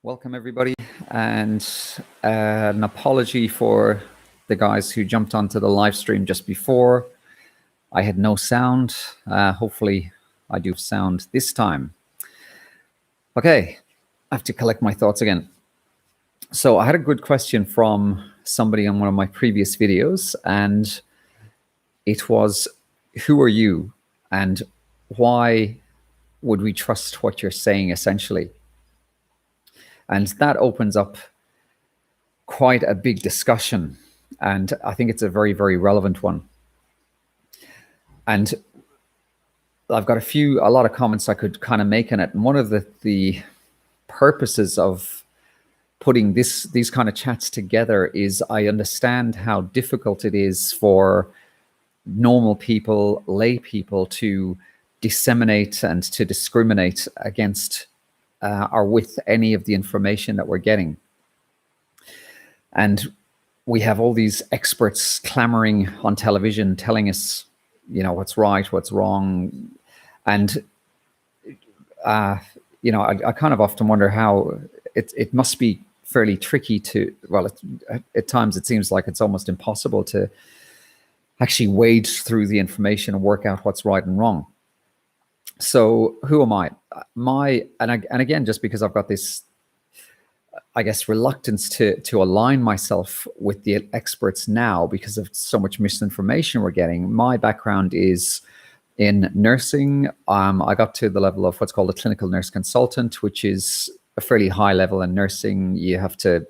Welcome, everybody, and an apology for the guys who jumped onto the live stream just before. I had no sound. Hopefully, I do have sound this time. Okay, I have to collect my thoughts again. So I had a good question from somebody on one of my previous videos, and it was, who are you, and why would we trust what you're saying, essentially? And that opens up quite a big discussion, and I think it's a very, very relevant one. And I've got a lot of comments I could kind of make on it. And one of the purposes of putting these kind of chats together is I understand how difficult it is for normal people, lay people, to disseminate and to discriminate against or with any of the information that we're getting. And we have all these experts clamoring on television, telling us, what's right, what's wrong. And, I kind of often wonder how it must be fairly tricky to, at times it seems like it's almost impossible to actually wade through the information and work out what's right and wrong. So who am I? And again, just because I've got this, I guess, reluctance to align myself with the experts now because of so much misinformation we're getting. My background is in nursing. I got to the level of what's called a clinical nurse consultant, which is a fairly high level in nursing. You have to,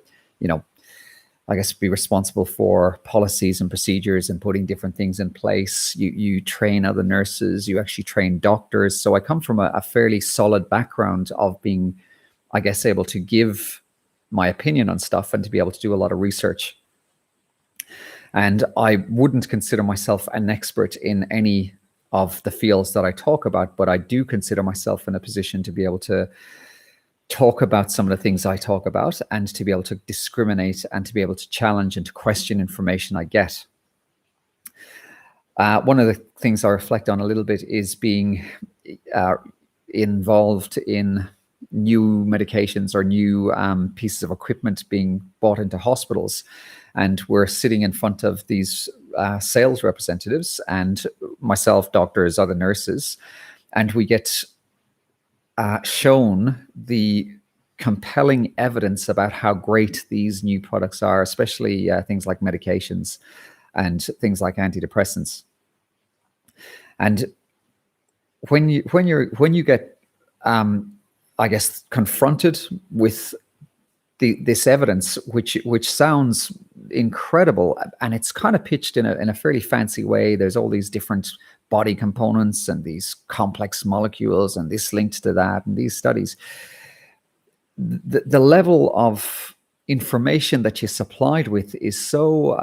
I guess, be responsible for policies and procedures and putting different things in place. You train other nurses, you actually train doctors. So I come from a fairly solid background of being, I guess, able to give my opinion on stuff and to be able to do a lot of research. And I wouldn't consider myself an expert in any of the fields that I talk about, but I do consider myself in a position to be able to talk about some of the things I talk about and to be able to discriminate and to be able to challenge and to question information I get. One of the things I reflect on a little bit is being involved in new medications or new pieces of equipment being bought into hospitals. And we're sitting in front of these sales representatives and myself, doctors, other nurses, and we get shown the compelling evidence about how great these new products are, especially things like medications and things like antidepressants. And when you get I guess confronted with this evidence, which sounds incredible, and it's kind of pitched in a fairly fancy way. There's all these different body components and these complex molecules and this linked to that and these studies. The level of information that you're supplied with is so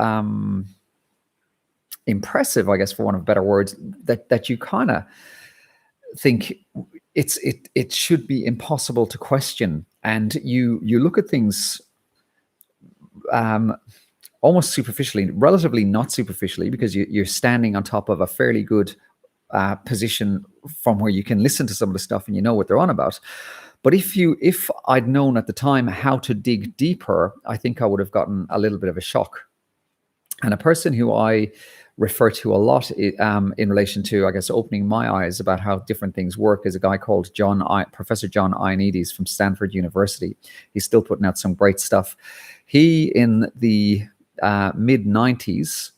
impressive, I guess, for one of better words, that you kind of think it should be impossible to question. And you look at things almost superficially, relatively not superficially, because you're standing on top of a fairly good position from where you can listen to some of the stuff and you know what they're on about. But if I'd known at the time how to dig deeper, I think I would have gotten a little bit of a shock. And a person who I refer to a lot in relation to, I guess, opening my eyes about how different things work is a guy called Professor John Ioannidis from Stanford University. He's still putting out some great stuff. He, in the mid-90s,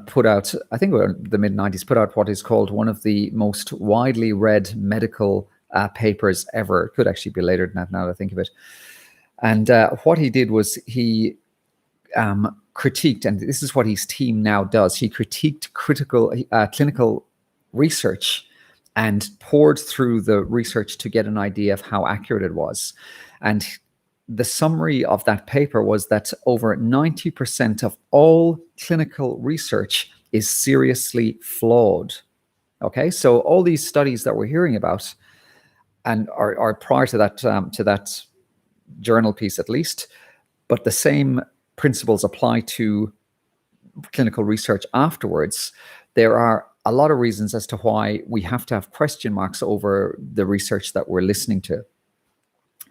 put out, I think the mid-90s, put out what is called one of the most widely read medical papers ever. It could actually be later than that now that I think of it. And what he did was he critiqued, and this is what his team now does, he critiqued clinical research and poured through the research to get an idea of how accurate it was. And the summary of that paper was that over 90% of all clinical research is seriously flawed. Okay, so all these studies that we're hearing about and are prior to that journal piece at least, but the same principles apply to clinical research afterwards. There are a lot of reasons as to why we have to have question marks over the research that we're listening to.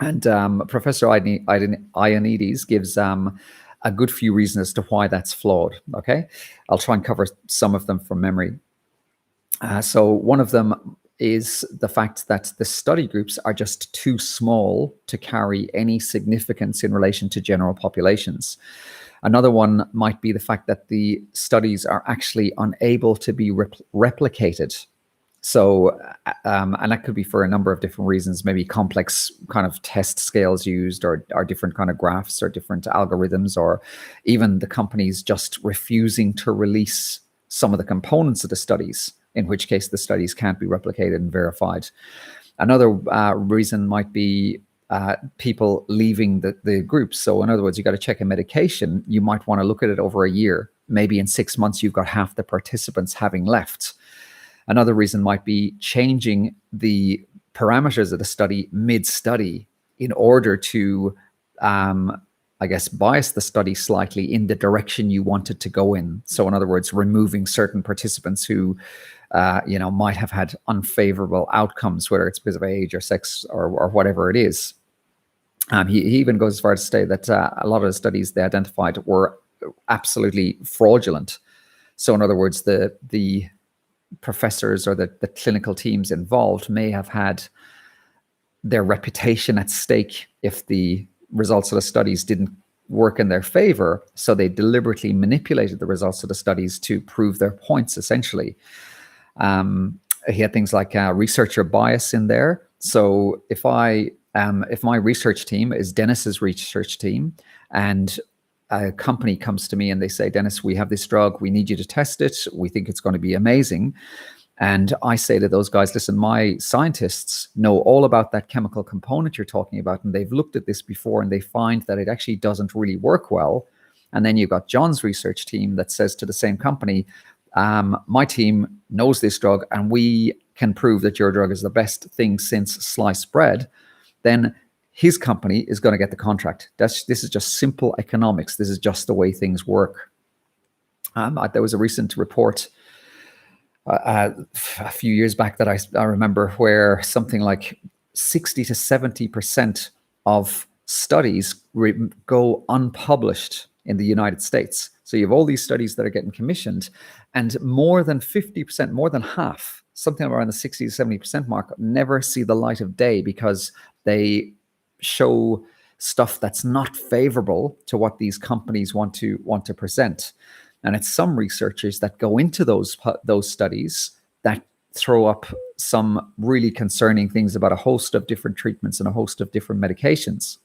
And Professor Ioannidis gives a good few reasons as to why that's flawed. Okay, I'll try and cover some of them from memory. So one of them is the fact that the study groups are just too small to carry any significance in relation to general populations. Another one might be the fact that the studies are actually unable to be replicated. So, and that could be for a number of different reasons, maybe complex kind of test scales used, or different kind of graphs, or different algorithms, or even the companies just refusing to release some of the components of the studies, in which case the studies can't be replicated and verified. Another reason might be people leaving the groups. So in other words, you got to check a medication. You might want to look at it over a year. Maybe in 6 months, you've got half the participants having left. Another reason might be changing the parameters of the study mid-study in order to, I guess, bias the study slightly in the direction you want it to go in. So in other words, removing certain participants who, might have had unfavorable outcomes, whether it's because of age or sex or whatever it is. He even goes as far as to say that a lot of the studies they identified were absolutely fraudulent. So in other words, the professors or the clinical teams involved may have had their reputation at stake if the results of the studies didn't work in their favor. So they deliberately manipulated the results of the studies to prove their points, essentially. He had things like researcher bias in there. So if my research team is Dennis's research team, and a company comes to me and they say, Dennis, we have this drug, we need you to test it, we think it's going to be amazing. And I say to those guys, listen, my scientists know all about that chemical component you're talking about, and they've looked at this before and they find that it actually doesn't really work well. And then you've got John's research team that says to the same company, my team knows this drug and we can prove that your drug is the best thing since sliced bread. Then his company is going to get the contract. This is just simple economics. This is just the way things work. There was a recent report a few years back that I remember, where something like 60 to 70% of studies go unpublished in the United States. So you have all these studies that are getting commissioned, and more than 50%, more than half, something around the 60 to 70% mark, never see the light of day because they show stuff that's not favorable to what these companies want to present. And it's some researchers that go into those studies that throw up some really concerning things about a host of different treatments and a host of different medications.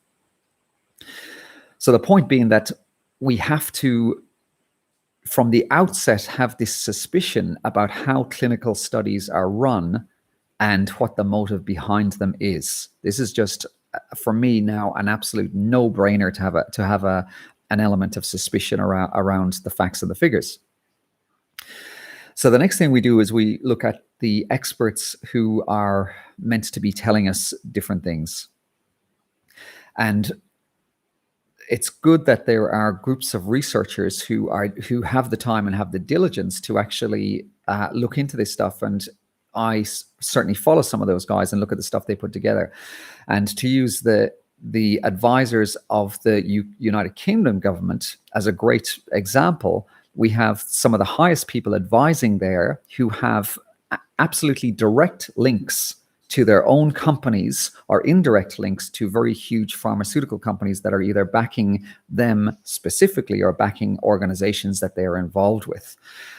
So the point being that we have to, from the outset, have this suspicion about how clinical studies are run and what the motive behind them is. This is just, for me now, an absolute no-brainer to have an element of suspicion around the facts and the figures. So the next thing we do is we look at the experts who are meant to be telling us different things. And it's good that there are groups of researchers who have the time and have the diligence to actually look into this stuff. And I certainly follow some of those guys and look at the stuff they put together. And to use the advisors of the United Kingdom government as a great example, we have some of the highest people advising there who have absolutely direct links to their own companies or indirect links to very huge pharmaceutical companies that are either backing them specifically or backing organizations that they are involved with.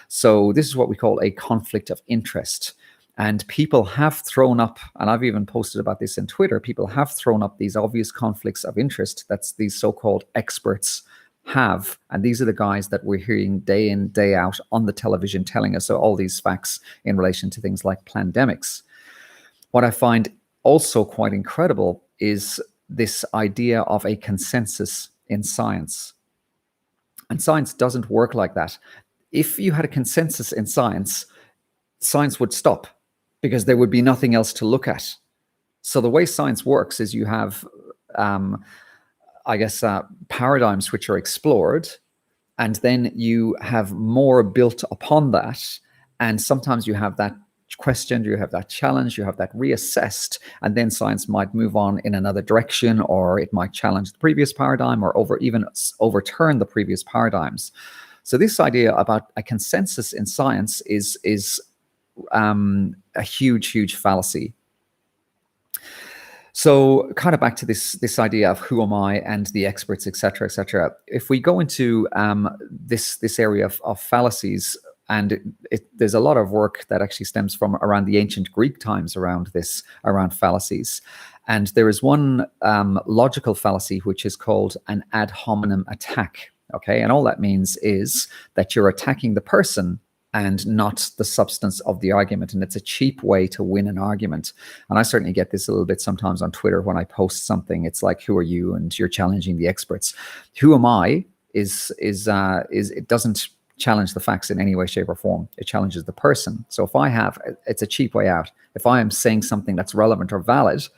So this is what we call a conflict of interest. And people have thrown up, and I've even posted about this in Twitter, people have thrown up these obvious conflicts of interest that these so-called experts have. And these are the guys that we're hearing day in, day out on the television telling us all these facts in relation to things like pandemics. What I find also quite incredible is this idea of a consensus in science. And science doesn't work like that. If you had a consensus in science, science would stop because there would be nothing else to look at. So the way science works is you have, paradigms which are explored, and then you have more built upon that. And sometimes you have that questioned, you have that challenged, you have that reassessed, and then science might move on in another direction, or it might challenge the previous paradigm, or even overturn the previous paradigms. So this idea about a consensus in science is a huge fallacy. So kind of back to this idea of who am I and the experts, etc., etc. If we go into this area of fallacies, and there's a lot of work that actually stems from around the ancient Greek times around fallacies. And there is one logical fallacy which is called an ad hominem attack. Okay, and all that means is that you're attacking the person and not the substance of the argument. And it's a cheap way to win an argument. And I certainly get this a little bit sometimes on Twitter when I post something. It's like, who are you? And you're challenging the experts. Who am I is it doesn't challenge the facts in any way, shape, or form. It challenges the person. So it's a cheap way out. If I am saying something that's relevant or valid,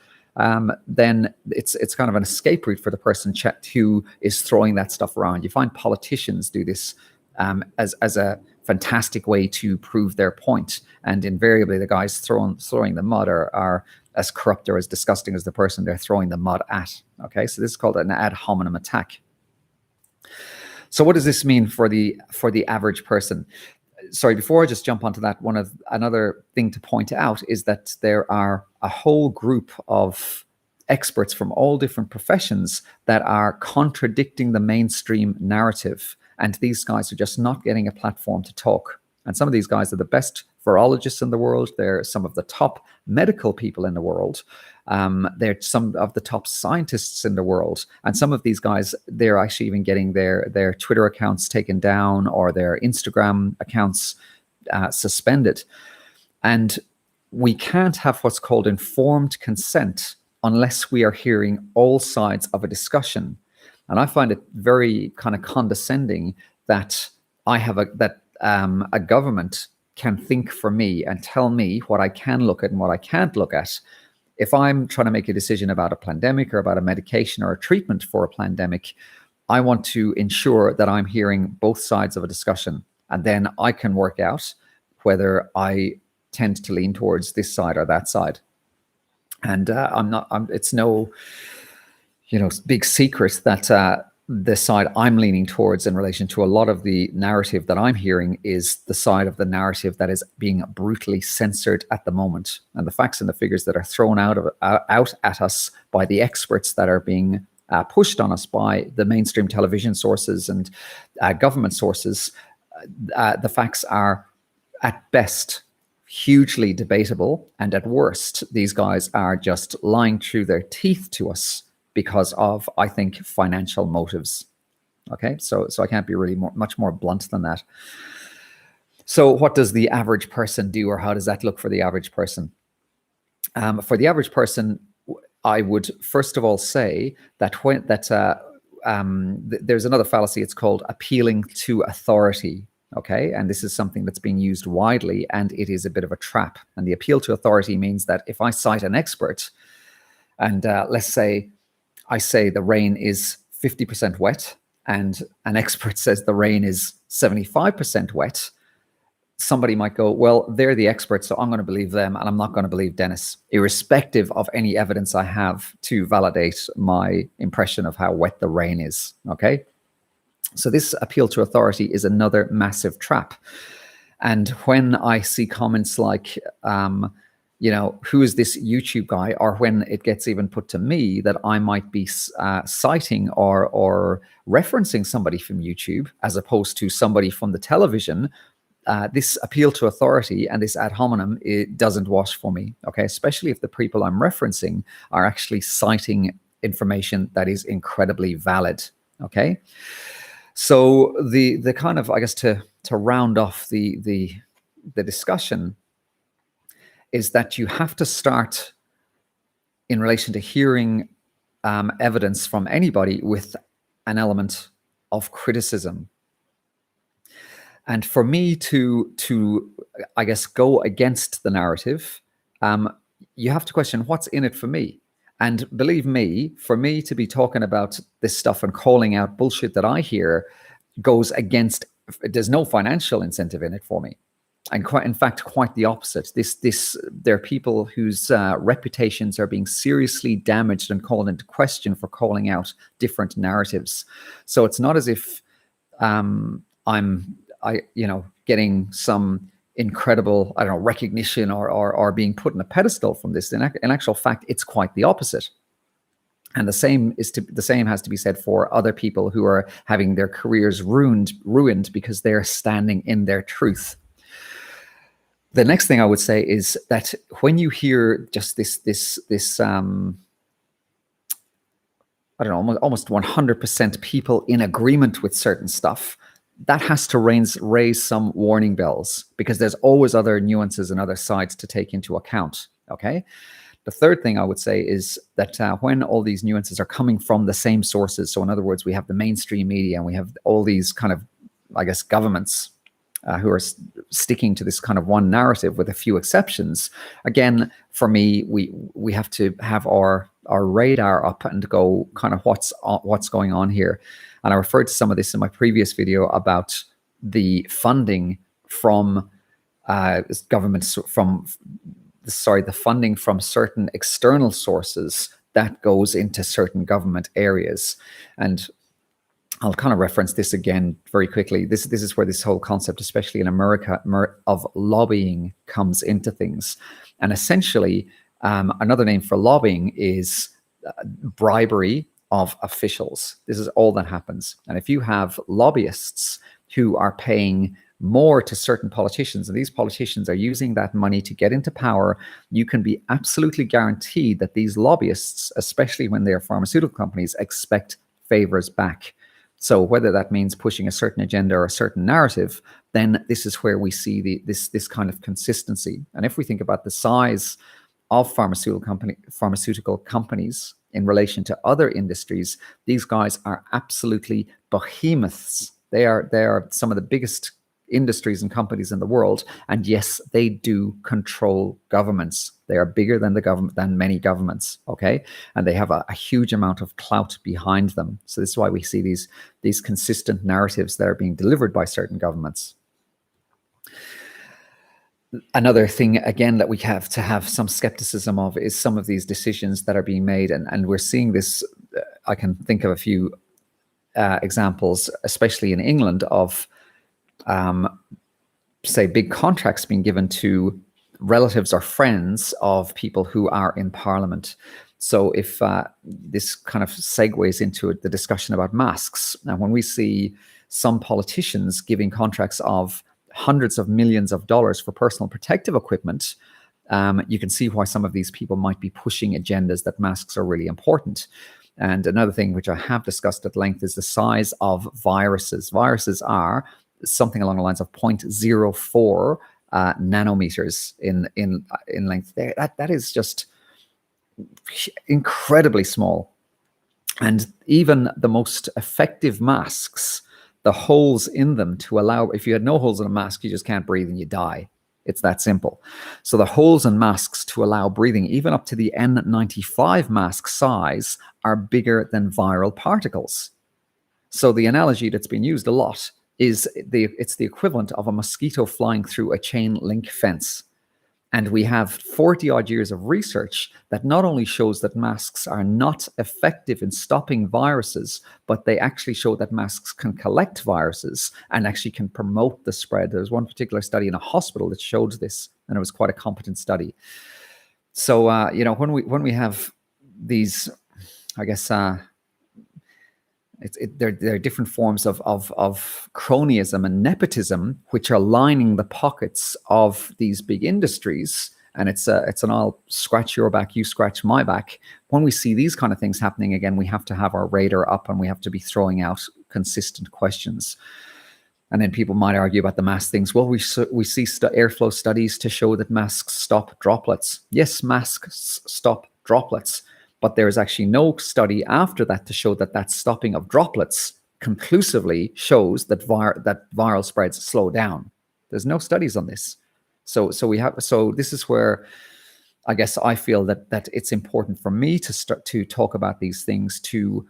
then it's kind of an escape route for the person who is throwing that stuff around. You find politicians do this as a fantastic way to prove their point, and invariably the guys throwing the mud are as corrupt or as disgusting as the person they're throwing the mud at. Okay, so this is called an ad hominem attack. So what does this mean for the average person? Sorry, before I just jump onto that, another thing to point out is that there are a whole group of experts from all different professions that are contradicting the mainstream narrative. And these guys are just not getting a platform to talk. And some of these guys are the best virologists in the world. They're some of the top medical people in the world. They're some of the top scientists in the world. And some of these guys, they're actually even getting their Twitter accounts taken down or their Instagram accounts suspended. And we can't have what's called informed consent unless we are hearing all sides of a discussion. And I find it very kind of condescending that a government can think for me and tell me what I can look at and what I can't look at. If I'm trying to make a decision about a pandemic or about a medication or a treatment for a pandemic, I want to ensure that I'm hearing both sides of a discussion, and then I can work out whether I tend to lean towards this side or that side. And it's no big secret that the side I'm leaning towards in relation to a lot of the narrative that I'm hearing is the side of the narrative that is being brutally censored at the moment. And the facts and the figures that are thrown out at us by the experts that are being pushed on us by the mainstream television sources and government sources, the facts are at best hugely debatable, and at worst, these guys are just lying through their teeth to us because of, I think, financial motives. Okay, so I can't be really much more blunt than that. So what does the average person do, or how does that look for the average person? For the average person, I would first of all say that there's another fallacy. It's called appealing to authority. Okay, and this is something that's being used widely, and it is a bit of a trap. And the appeal to authority means that if I cite an expert, and let's say I say the rain is 50% wet, and an expert says the rain is 75% wet, somebody might go, well, they're the experts, so I'm going to believe them, and I'm not going to believe Dennis, irrespective of any evidence I have to validate my impression of how wet the rain is. Okay. So this appeal to authority is another massive trap. And when I see comments like, who is this YouTube guy? Or when it gets even put to me that I might be citing or referencing somebody from YouTube as opposed to somebody from the television, this appeal to authority and this ad hominem, it doesn't wash for me. Okay, especially if the people I'm referencing are actually citing information that is incredibly valid. Okay. So the kind of, I guess, to round off the discussion is that you have to start in relation to hearing evidence from anybody with an element of criticism. And for me to I guess go against the narrative, you have to question what's in it for me. And believe me, for me to be talking about this stuff and calling out bullshit that I hear goes against, there's no financial incentive in it for me. and quite, in fact, quite the opposite. There are people whose reputations are being seriously damaged and called into question for calling out different narratives. So it's not as if getting some incredible, I don't know, recognition or being put on a pedestal from this. In actual fact, it's quite the opposite. And the same has to be said for other people who are having their careers ruined because they're standing in their truth. The next thing I would say is that when you hear just this I don't know, almost 100% people in agreement with certain stuff, that has to raise some warning bells, because there's always other nuances and other sides to take into account. Okay. The third thing I would say is that when all these nuances are coming from the same sources, so in other words, we have the mainstream media and we have all these kind of, I guess, governments who are sticking to this kind of one narrative with a few exceptions. Again, for me, we have to have our radar up and go kind of what's going on here. And I referred to some of this in my previous video about the funding from governments, the funding from certain external sources that goes into certain government areas. And I'll kind of reference this again very quickly. This is where this whole concept, especially in America, of lobbying comes into things. And essentially, another name for lobbying is bribery of officials. This is all that happens. And if you have lobbyists who are paying more to certain politicians, and these politicians are using that money to get into power, you can be absolutely guaranteed that these lobbyists, especially when they are pharmaceutical companies, expect favors back. So whether that means pushing a certain agenda or a certain narrative, then this is where we see this kind of consistency. And if we think about the size of pharmaceutical companies in relation to other industries, these guys are absolutely behemoths. They are some of the biggest industries and companies in the world, and yes, they do control governments. They are bigger than many governments, okay, and they have a huge amount of clout behind them. So this is why we see these consistent narratives that are being delivered by certain governments. Another thing, again, that we have to have some skepticism of is some of these decisions that are being made, and we're seeing this. I can think of a few examples, especially in England, of say big contracts being given to relatives or friends of people who are in Parliament. So if this kind of segues into the discussion about masks, and when we see some politicians giving contracts of hundreds of millions of dollars for personal protective equipment, you can see why some of these people might be pushing agendas that masks are really important. And another thing which I have discussed at length is the size of viruses. Viruses are something along the lines of 0.04 nanometers in length. That is just incredibly small. And even the most effective masks, the holes in them to allow, if you had no holes in a mask, you just can't breathe and you die. It's that simple. So the holes in masks to allow breathing, even up to the N95 mask size, are bigger than viral particles. So the analogy that's been used a lot is it's the equivalent of a mosquito flying through a chain link fence. And we have 40 odd years of research that not only shows that masks are not effective in stopping viruses, but they actually show that masks can collect viruses and actually can promote the spread. There's one particular study in a hospital that showed this, and it was quite a competent study. So, when we have these, I guess, there are different forms of cronyism and nepotism, which are lining the pockets of these big industries. And it's an I'll scratch your back, you scratch my back. When we see these kind of things happening again, we have to have our radar up and we have to be throwing out consistent questions. And then people might argue about the mask things. Well, we see airflow studies to show that masks stop droplets. Yes, masks stop droplets. But there is actually no study after that to show that stopping of droplets conclusively shows that viral spreads slow down. There's no studies on this. So this is where I guess I feel that it's important for me to start to talk about these things to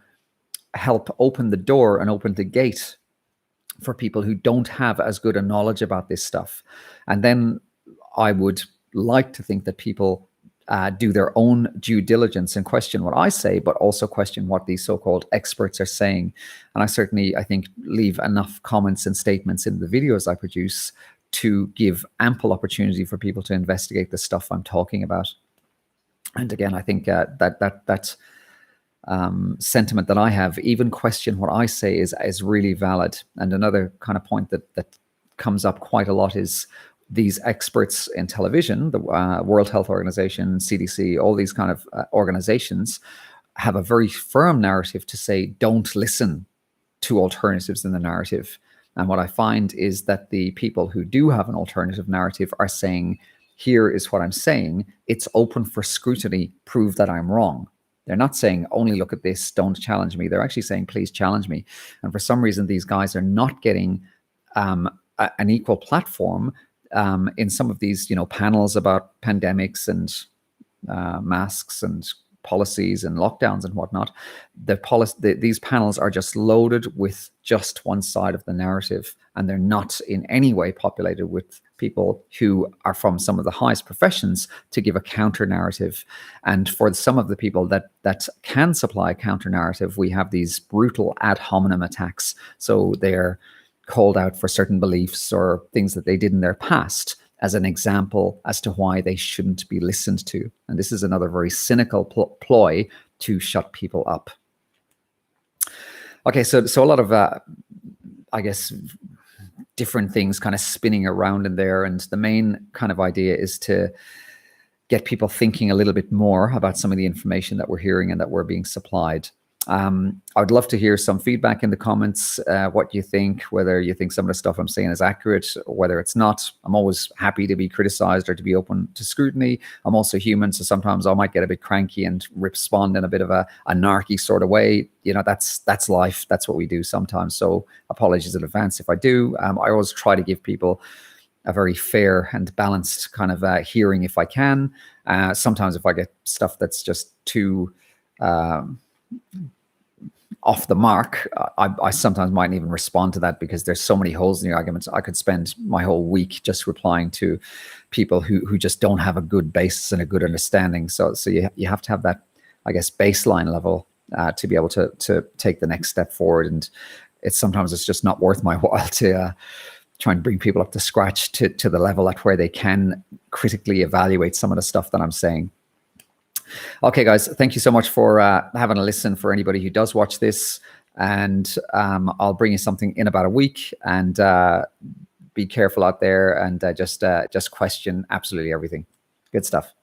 help open the door and open the gate for people who don't have as good a knowledge about this stuff. And then I would like to think that people do their own due diligence and question what I say, but also question what these so-called experts are saying. And I certainly, I think, leave enough comments and statements in the videos I produce to give ample opportunity for people to investigate the stuff I'm talking about. And again, I think that sentiment that I have, even question what I say, is really valid. And another kind of point that comes up quite a lot is these experts in television, the World Health Organization, CDC, all these kind of organizations have a very firm narrative to say, don't listen to alternatives in the narrative. And what I find is that the people who do have an alternative narrative are saying, here is what I'm saying. It's open for scrutiny. Prove that I'm wrong. They're not saying, only look at this, don't challenge me. They're actually saying, please challenge me. And for some reason, these guys are not getting an equal platform in some of these, panels about pandemics and masks and policies and lockdowns and whatnot. These panels are just loaded with just one side of the narrative, and they're not in any way populated with people who are from some of the highest professions to give a counter narrative. And for some of the people that can supply a counter narrative, we have these brutal ad hominem attacks. So they're called out for certain beliefs or things that they did in their past as an example as to why they shouldn't be listened to. And this is another very cynical ploy to shut people up. Okay, so a lot of, I guess, different things kind of spinning around in there. And the main kind of idea is to get people thinking a little bit more about some of the information that we're hearing and that we're being supplied. I would love to hear some feedback in the comments, what you think, whether you think some of the stuff I'm saying is accurate, or whether it's not. I'm always happy to be criticized or to be open to scrutiny. I'm also human, so sometimes I might get a bit cranky and respond in a bit of a narky sort of way. That's life. That's what we do sometimes. So apologies in advance if I do. I always try to give people a very fair and balanced kind of hearing if I can. Sometimes if I get stuff that's just too off the mark, I sometimes might even respond to that, because there's so many holes in the arguments. I could spend my whole week just replying to people who just don't have a good basis and a good understanding. So you have to have that, I guess, baseline level to be able to take the next step forward. And sometimes it's just not worth my while to try and bring people up to scratch to the level at where they can critically evaluate some of the stuff that I'm saying. Okay, guys, thank you so much for having a listen. For anybody who does watch this, and I'll bring you something in about a week. And be careful out there, and just question absolutely everything. Good stuff.